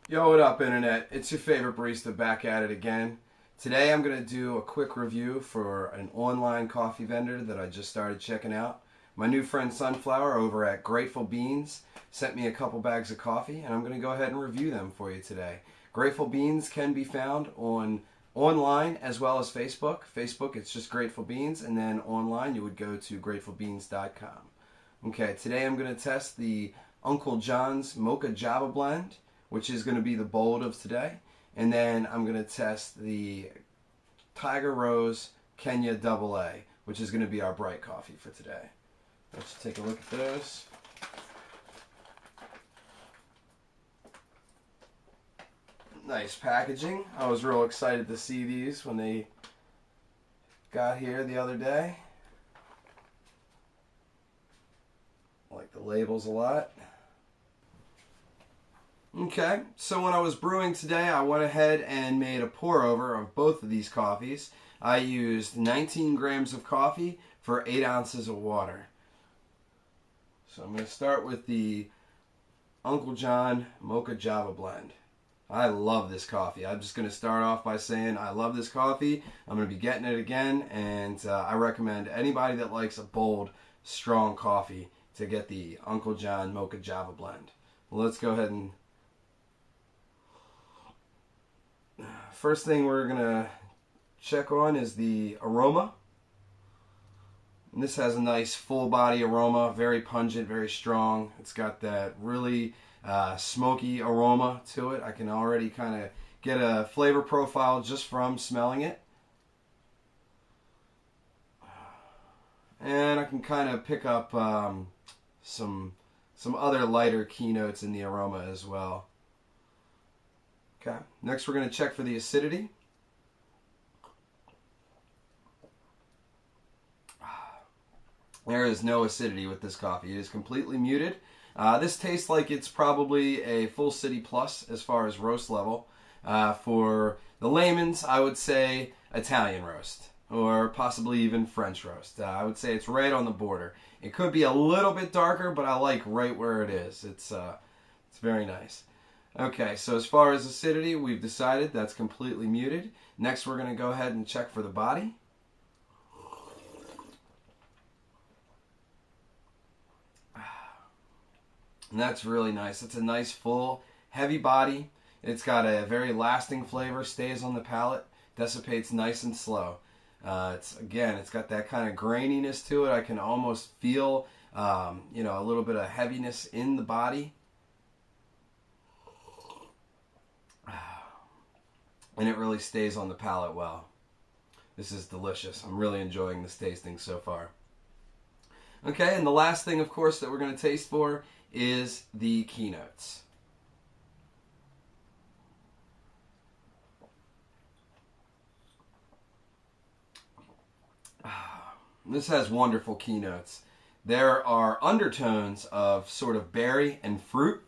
Yo, what up, Internet? It's your favorite barista back at it again. Today I'm going to do a quick review for an online coffee vendor that I just started checking out. My new friend Sunflower over at Grateful Beans sent me a couple bags of coffee, and I'm going to go ahead and review them for you today. Grateful Beans can be found online as well as Facebook. Facebook, it's just Grateful Beans, and then online you would go to gratefulbeans.com. Okay, today I'm going to test the Uncle John's Mocha Java Blend, which is going to be the bold of today. And then I'm going to test the Tiger Rose Kenya Double A, which is going to be our bright coffee for today. Let's take a look at those. Nice packaging. I was real excited to see these when they got here the other day. I like the labels a lot. Okay, so when I was brewing today, I went ahead and made a pour over of both of these coffees. I used 19 grams of coffee for 8 ounces of water. So I'm going to start with the Uncle John Mocha Java Blend. I love this coffee. I'm just going to start off by saying I love this coffee. I'm going to be getting it again, and I recommend anybody that likes a bold, strong coffee to get the Uncle John Mocha Java Blend. Well, let's go ahead and first thing we're going to check on is the aroma. And this has a nice full body aroma, very pungent, very strong. It's got that really smoky aroma to it. I can already kind of get a flavor profile just from smelling it. And I can kind of pick up some other lighter keynotes in the aroma as well. Okay. Next, we're going to check for the acidity. There is no acidity with this coffee. It is completely muted. This tastes like it's probably a full city plus as far as roast level. For the layman's, I would say Italian roast or possibly even French roast. I would say it's right on the border. It could be a little bit darker, but I like right where it is. It's very nice. Okay, so as far as acidity, we've decided that's completely muted. Next, we're going to go ahead and check for the body. And that's really nice. It's a nice, full, heavy body. It's got a very lasting flavor, stays on the palate, dissipates nice and slow. It's got that kind of graininess to it. I can almost feel, a little bit of heaviness in the body. And it really stays on the palate well. This is delicious. I'm really enjoying this tasting so far. Okay, and the last thing, of course, that we're going to taste for is the keynotes. This has wonderful keynotes. There are undertones of sort of berry and fruit,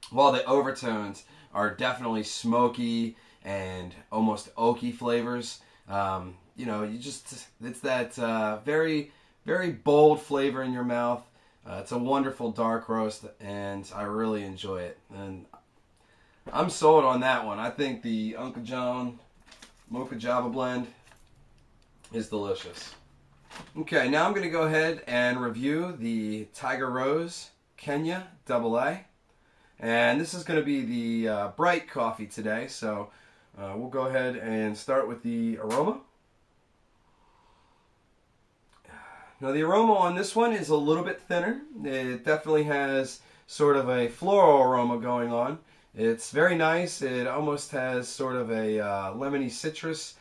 while the overtones are definitely smoky and almost oaky flavors. It's that very, very bold flavor in your mouth. It's a wonderful dark roast, and I really enjoy it. And I'm sold on that one. I think the Uncle John Mocha Java Blend is delicious. Okay, now I'm going to go ahead and review the Tiger Rose Kenya Double A. And this is going to be the bright coffee today, so we'll go ahead and start with the aroma. Now the aroma on this one is a little bit thinner. It definitely has sort of a floral aroma going on. It's very nice. It almost has sort of a lemony citrus,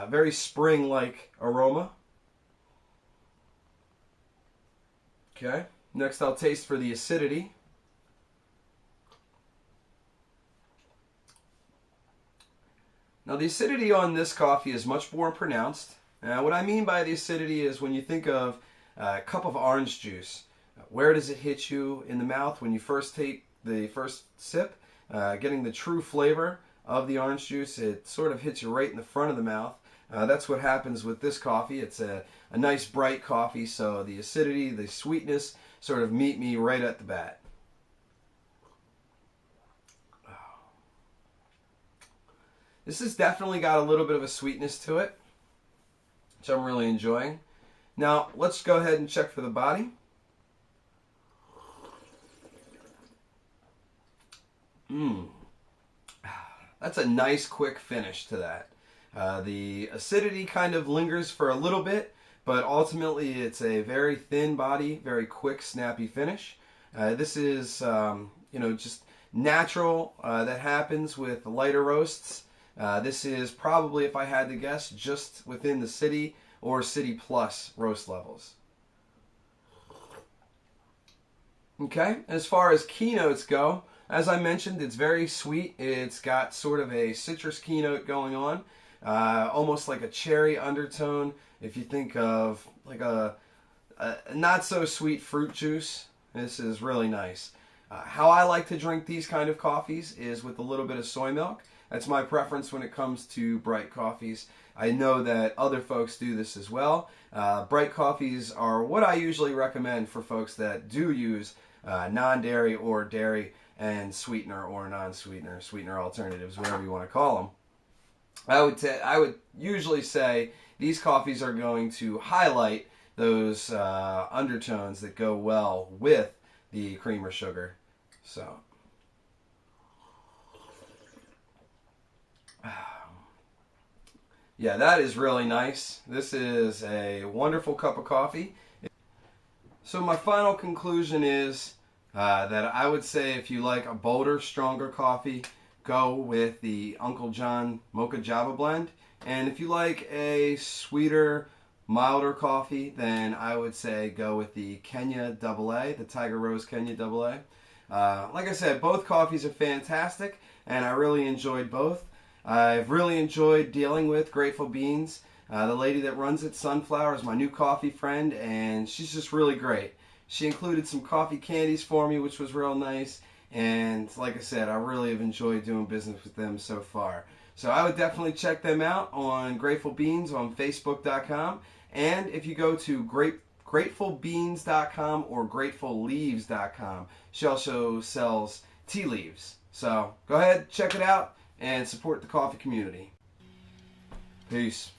very spring-like aroma. Okay, next I'll taste for the acidity. Now the acidity on this coffee is much more pronounced. What I mean by the acidity is when you think of a cup of orange juice, where does it hit you in the mouth when you first take the first sip? Getting the true flavor of the orange juice, it sort of hits you right in the front of the mouth. That's what happens with this coffee. It's a nice bright coffee, so the acidity, the sweetness sort of meet me right at the bat. This has definitely got a little bit of a sweetness to it, which I'm really enjoying. Now, let's go ahead and check for the body. That's a nice quick finish to that. The acidity kind of lingers for a little bit, but ultimately it's a very thin body, very quick, snappy finish. This is, just natural. That happens with lighter roasts. This is probably, if I had to guess, just within the City or City Plus roast levels. Okay, as far as keynotes go, as I mentioned, it's very sweet. It's got sort of a citrus keynote going on, almost like a cherry undertone. If you think of like a not so sweet fruit juice, this is really nice. How I like to drink these kind of coffees is with a little bit of soy milk. That's my preference when it comes to bright coffees. I know that other folks do this as well. Bright coffees are what I usually recommend for folks that do use non-dairy or dairy and sweetener or non-sweetener, sweetener alternatives, whatever you want to call them. I would usually say these coffees are going to highlight those undertones that go well with the cream or sugar. So, yeah, that is really nice. This is a wonderful cup of coffee. So my final conclusion is that I would say if you like a bolder, stronger coffee, go with the Uncle John Mocha Java Blend. And if you like a sweeter, milder coffee, then I would say go with the Kenya AA, the Tiger Rose Kenya AA. Like I said, both coffees are fantastic, and I really enjoyed both. I've really enjoyed dealing with Grateful Beans. The lady that runs it, Sunflower, is my new coffee friend, and she's just really great. She included some coffee candies for me, which was real nice. And like I said, I really have enjoyed doing business with them so far. So I would definitely check them out on Grateful Beans on Facebook.com. And if you go to gratefulbeans.com or gratefulleaves.com, she also sells tea leaves. So go ahead, check it out, and support the coffee community. Peace.